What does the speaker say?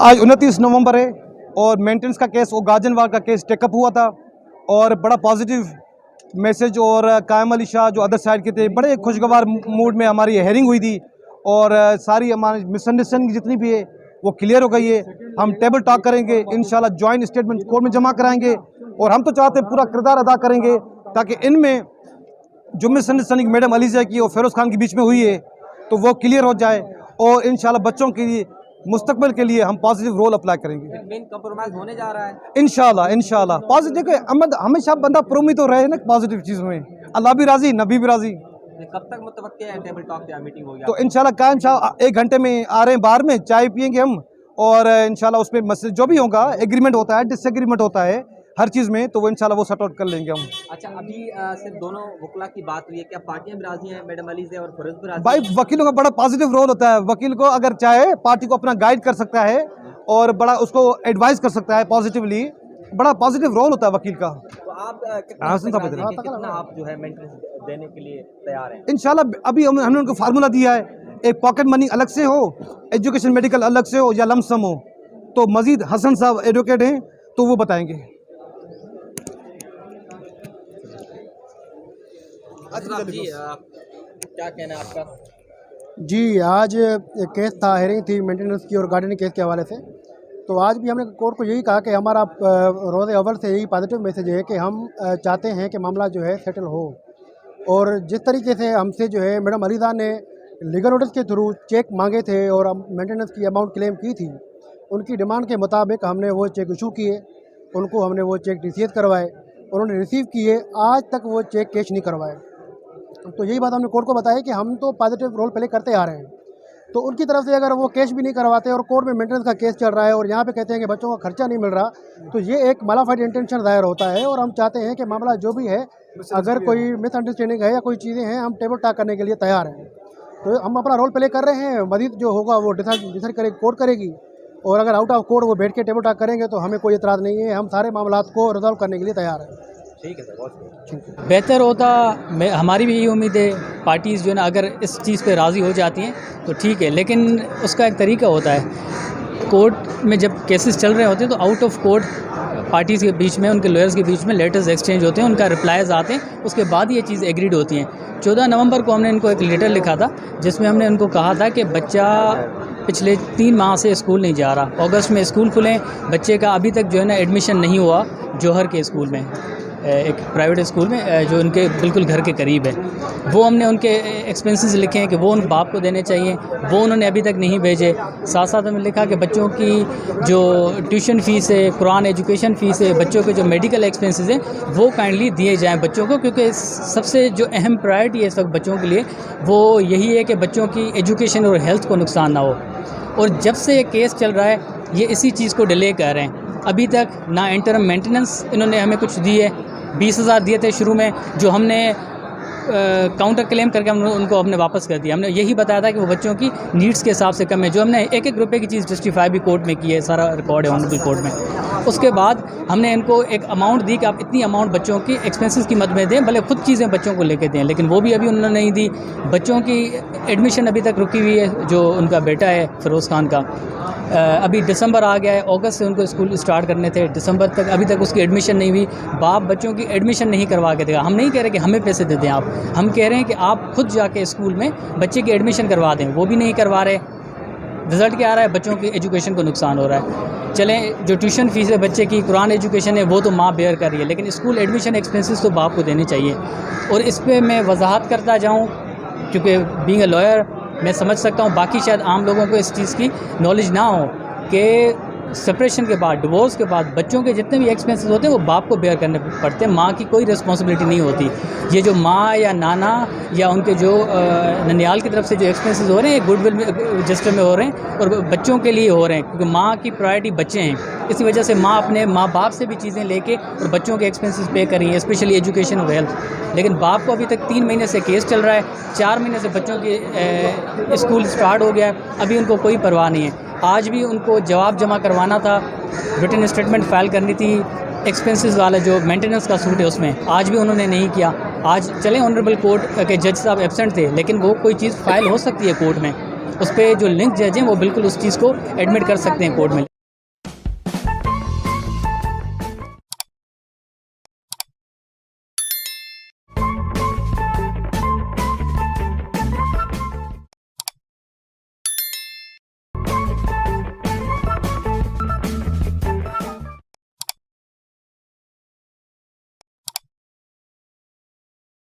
आज 29 नवंबर है और मेंटेनेंस का केस और गाजनवाल का केस टेकअप हुआ था और बड़ा पॉजिटिव मैसेज और कायम अली शाह जो अदर साइड के थे बड़े खुशगवार मूड में हमारी हेयरिंग हुई थी और सारी हमारी मिसअंडरस्टैंडिंग जितनी भी है वो क्लियर हो गई है। हम टेबल टॉक करेंगे, इंशाल्लाह जॉइंट स्टेटमेंट कोर्ट में जमा कराएंगे और हम तो चाहते हैं पूरा किरदार अदा करेंगे ताकि इनमें जो मिसअंडरस्टैंडिंग मैडम अलीज़ा की और फिरोज़ खान के बीच में हुई है तो वो क्लियर हो जाए और इंशाल्लाह बच्चों के लिए मुस्तकबिल के लिए हम पॉजिटिव रोल अप्लाई करेंगे। मेन कंप्रोमाइज होने जा रहा है इंशाल्लाह पॉजिटिव हमेशा बंदा प्रोमी तो रहे ना पॉजिटिव चीज़ में, अल्लाह भी राजी नबी भी राजी। कब तक मुतवक्किल है टेबल टॉक या मीटिंग होगी? तो इंशाल्लाह कायम शाह 1 घंटे में आ रहे हैं, बाहर में चाय पियेंगे हम और इंशाल्लाह उसमें मसले जो भी होगा एग्रीमेंट होता है डिसएग्रीमेंट होता है हर चीज़ में तो वो इंशाल्लाह वो सॉर्ट आउट कर लेंगे हम। अच्छा, अभी सिर्फ दोनों वकला की बात हुई है, क्या पार्टियां भी राजी हैं? मैडम अलीज़ा और फिरोज़ भी राजी? भाई वकीलों का बड़ा पॉजिटिव रोल होता है, वकील को अगर चाहे पार्टी को अपना गाइड कर सकता है और बड़ा उसको एडवाइस कर सकता है पॉजिटिवली, बड़ा पॉजिटिव रोल होता है वकील का। तो आप कितना आप जो है मेंटेनेंस देने के लिए तैयार हैं? इंशाल्लाह अभी हमने उनको फार्मूला दिया है, एक पॉकेट मनी अलग से हो, एजुकेशन मेडिकल अलग से हो या लमसम हो, तो मजीद हसन साहब एडवोकेट हैं तो वो बताएंगे। जी क्या कहना है आपका? जी आज एक केस था, हेयरिंग थी मेंटेनेंस की और गार्डनिंग केस के हवाले से। तो आज भी हमने कोर्ट को यही कहा कि हमारा रोज़ अव्वल से यही पॉजिटिव मैसेज है कि हम चाहते हैं कि मामला जो है सेटल हो और जिस तरीके से हमसे जो है मैडम अलीज़ा ने लीगल नोटिस के थ्रू चेक मांगे थे और मेंटेनेंस की अमाउंट क्लेम की थी, उनकी डिमांड के मुताबिक हमने वो चेक इशू किए, उनको हमने वो चेक रिसीव करवाए, उन्होंने रिसीव किए, आज तक वो चेक कैश नहीं करवाए। तो यही बात हमने कोर्ट को बताया कि हम तो पॉजिटिव रोल प्ले करते आ रहे हैं, तो उनकी तरफ से अगर वो कैश भी नहीं करवाते और कोर्ट में मेंटेनेंस का केस चल रहा है और यहाँ पे कहते हैं कि बच्चों का खर्चा नहीं मिल रहा, तो ये एक मलाफाइड इंटेंशन दायर होता है और हम चाहते हैं कि मामला जो भी है, अगर कोई मिसअंडरस्टैंडिंग है या कोई चीज़ें हैं, हम टेबल टॉक करने के लिए तैयार हैं। तो हम अपना रोल प्ले कर रहे हैं, मजीद जो होगा वो डिसाइड करेगी कोर्ट करेगी और अगर आउट ऑफ कोर्ट वो बैठ के टेबल टॉक करेंगे तो हमें कोई एतराज़ नहीं है, हम सारे मामला को रिजॉल्व करने के लिए तैयार हैं। ठीक है सर, बहुत बेहतर होता, हमारी भी यही उम्मीद है पार्टीज़ जो है ना अगर इस चीज़ पे राज़ी हो जाती हैं तो ठीक है, लेकिन उसका एक तरीका होता है। कोर्ट में जब केसेस चल रहे होते हैं तो आउट ऑफ कोर्ट पार्टीज़ के बीच में, उनके लॉयर्स के बीच में लेटर्स एक्सचेंज होते हैं, उनका रिप्लाईज आते हैं, उसके बाद ये चीज़ एग्रीड होती हैं। 14 नवंबर को हमने इनको एक लेटर लिखा था जिसमें हमने उनको कहा था कि बच्चा पिछले 3 माह से स्कूल नहीं जा रहा, अगस्त में स्कूल खुलें, बच्चे का अभी तक जो है ना एडमिशन नहीं हुआ जौहर के स्कूल में, एक प्राइवेट स्कूल में जो उनके बिल्कुल घर के करीब है। वो हमने उनके एक्सपेंसेस लिखे हैं कि वो उन बाप को देने चाहिए, वो उन्होंने अभी तक नहीं भेजे। साथ साथ हमने लिखा कि बच्चों की जो ट्यूशन फ़ीस है, कुरान एजुकेशन फ़ीस है, बच्चों के जो मेडिकल एक्सपेंसेस हैं वो काइंडली दिए जाएं बच्चों को, क्योंकि सबसे जो अहम प्रायोरिटी है इस वक्त बच्चों के लिए वो यही है कि बच्चों की एजुकेशन और हेल्थ को नुकसान ना हो। और जब से ये केस चल रहा है ये इसी चीज़ को डिले कर रहे हैं। अभी तक ना इंटरम मेंटेनेंस इन्होंने हमें कुछ दी है, 20,000 दिए थे शुरू में जो हमने काउंटर क्लेम करके हम उनको हमने वापस कर दिया। हमने यही बताया था कि वो बच्चों की नीड्स के हिसाब से कम है, जो हमने 1-1 रुपये की चीज़ जस्टिफाई भी कोर्ट में की है, सारा रिकॉर्ड है ऑनरेबल कोर्ट में। उसके बाद हमने इनको एक अमाउंट दी कि आप इतनी अमाउंट बच्चों की एक्सपेंसेस की मद में दें, भले खुद चीज़ें बच्चों को लेके दें, लेकिन वो भी अभी उन्होंने नहीं दी। बच्चों की एडमिशन अभी तक रुकी हुई है, जो उनका बेटा है फिरोज़ खान का, अभी दिसंबर आ गया है, अगस्त से उनको स्कूल स्टार्ट करने थे, दिसंबर तक अभी तक उसकी एडमिशन नहीं हुई। बाप बच्चों की एडमिशन नहीं करवा के देगा। हम नहीं कह रहे कि हमें पैसे दे दें आप, हम कह रहे हैं कि आप खुद जाके स्कूल में बच्चे की एडमिशन करवा दें, वो भी नहीं करवा रहे। रिज़ल्ट क्या आ रहा है? बच्चों की एजुकेशन को नुकसान हो रहा है। चलें, जो ट्यूशन फ़ीस है बच्चे की, कुरान एजुकेशन है, वो तो माँ बेयर कर रही है, लेकिन स्कूल एडमिशन एक्सपेंसेस तो बाप को देने चाहिए। और इस पर मैं वजाहत करता जाऊँ क्योंकि बीइंग अ लॉयर मैं समझ सकता हूँ, बाकी शायद आम लोगों को इस चीज़ की नॉलेज ना हो कि सेपरेशन के बाद, डिवोर्स के बाद बच्चों के जितने भी एक्सपेंसेस होते हैं वो बाप को बेयर करने पड़ते हैं, माँ की कोई रिस्पॉन्सिबिलिटी नहीं होती। ये जो माँ या नाना या उनके जो ननियाल की तरफ से जो एक्सपेंसेस हो रहे हैं गुडविल रजिस्टर में हो रहे हैं और बच्चों के लिए हो रहे हैं, क्योंकि माँ की प्रायोरिटी बच्चे हैं। इसी वजह से माँ अपने माँ बाप से भी चीज़ें लेके और बच्चों के एक्सपेंसेस पे कर रही हैं, स्पेशली एजुकेशन और हेल्थ। लेकिन बाप को अभी तक 3 महीने से केस चल रहा है, 4 महीने से बच्चों की स्कूल स्टार्ट हो गया है, अभी उनको कोई परवाह नहीं है। आज भी उनको जवाब जमा करवाना था, रिटन स्टेटमेंट फ़ाइल करनी थी, एक्सपेंसेस वाला जो मेंटेनेंस का सूट है उसमें, आज भी उन्होंने नहीं किया। आज चले ऑनरेबल कोर्ट के जज साहब एब्सेंट थे, लेकिन वो कोई चीज़ फ़ाइल हो सकती है कोर्ट में, उस पर जो लिंक जज हैं वो बिल्कुल उस चीज़ को एडमिट कर सकते हैं कोर्ट में।